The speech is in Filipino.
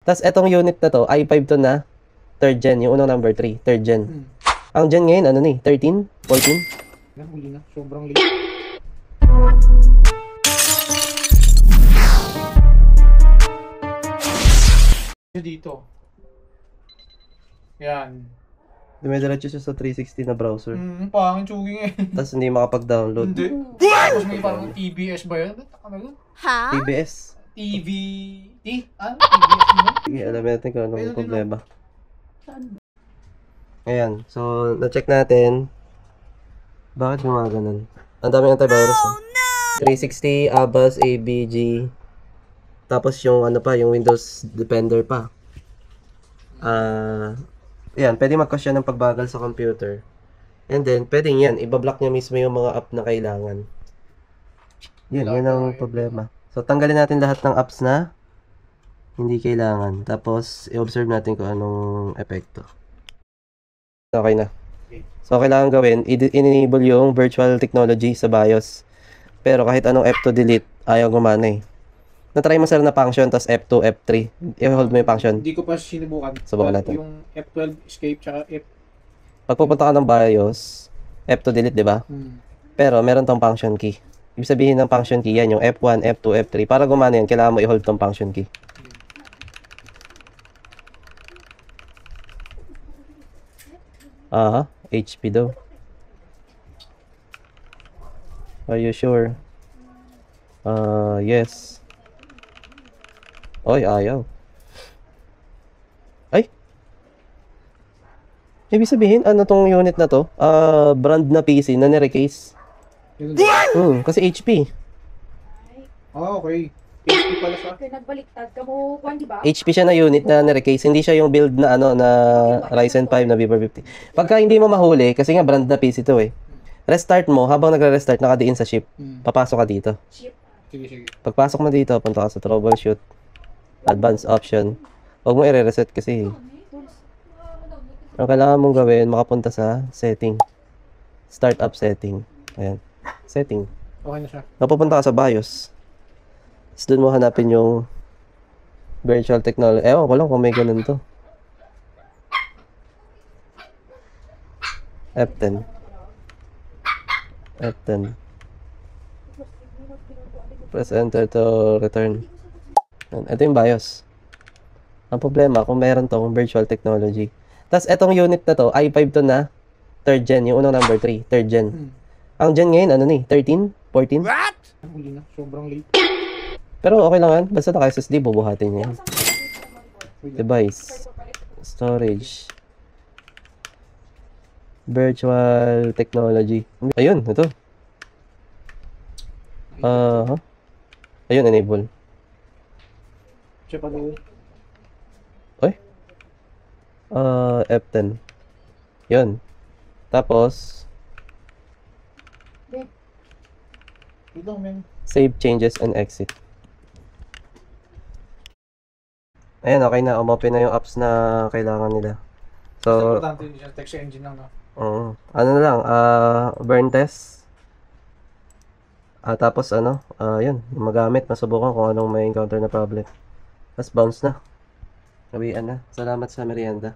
Tapos etong unit na to, i5 to na 3rd gen, yung unang number 3, 3rd gen. Ang gen ngayon, ano ni? 13? 14? Huli na. Sobrang late. Dito. Yan. Dumidiretso siya sa 360 na browser. Pangin chuging eh. Tapos hindi makapag-download. Hindi. Tapos may parang TBS ba yan? Ano yun? Ha? TBS. TVT? Ano? TBS mo? Sige, alamin natin kung anong Ayun, problema. Ayan. So, na-check natin. Bakit gumaganon? Ang daming antivirus. Oh, no! 360, Avast, ABG. Tapos yung ano pa, yung Windows Defender pa. Ayan, pwede mag-cause yan ng pagbagal sa computer. And then, pwedeng yan, ibablock niya mismo yung mga app na kailangan. Yun ang problema. So, tanggalin natin lahat ng apps na hindi kailangan. Tapos, i-observe natin kung anong epekto. Okay na. So, kailangan gawin, i-enable yung virtual technology sa BIOS. Pero kahit anong F2 delete, ayaw gumana eh. Na-try mo sir na function, tapos F2, F3. I-hold mo yung function. Hindi ko pa sinubukan. Subukan natin. Yung F12 escape tsaka F... Pag pupunta ka ng BIOS, F2 delete, di ba? Pero meron tong function key. Ibig sabihin ng function key, yan yung F1, F2, F3. Para gumana yan, kailangan mo i-hold tong function key. Aha, HP daw. Are you sure? Yes. Oy, ayaw. Ay! Ibig sabihin, ano tong unit na to? Brand na PC na nire-case. Kasi HP. Okay. HP pala siya. Kaya nagbaliktad ka mo, di ba? HP siya na unit na nire-case. Hindi siya yung build na ano na Ryzen 5 na V450. Pagka hindi mo mahuli, kasi nga brand na PC to eh. Restart mo, habang nagre-restart, nakadiin sa ship. Papasok ka dito. Sige, sige. Pagpasok mo dito, punta ka sa troubleshoot. Advanced option. Huwag mo i-reset kasi. Ang kailangan mong gawin, makapunta sa setting. Startup setting. Ayan. Setting. Okay na siya. Napupunta ka sa BIOS. Tapos doon mo hanapin yung virtual technology. Ewan ko lang kung may ganun to. F10. F10. Press enter to return. Ito yung BIOS. Ang problema, kung meron tong virtual technology. Tapos, etong unit na to, i5 to na 3rd gen, yung unang number 3, 3rd gen. Ang gen ngayon, ano ni? 13? 14? What? Huli na. Sobrang late. Pero okay lang yan. Basta naka-SSD, bubuhatin niya yan. Device. Storage. Virtual technology. Ayun, ito. Ayun, enable. Siya pa daw. Oy. F10. Yun. Tapos, Ito, men. save changes and exit. Ayan, okay na. Umopen na yung apps na kailangan nila. So, Importante hindi siya. Text engine lang, no? ano na lang, burn test. Tapos ano, yun, magamit, masubukan kung anong may encounter na problem. Tapos bounce na. Kawian na. Salamat sa merienda.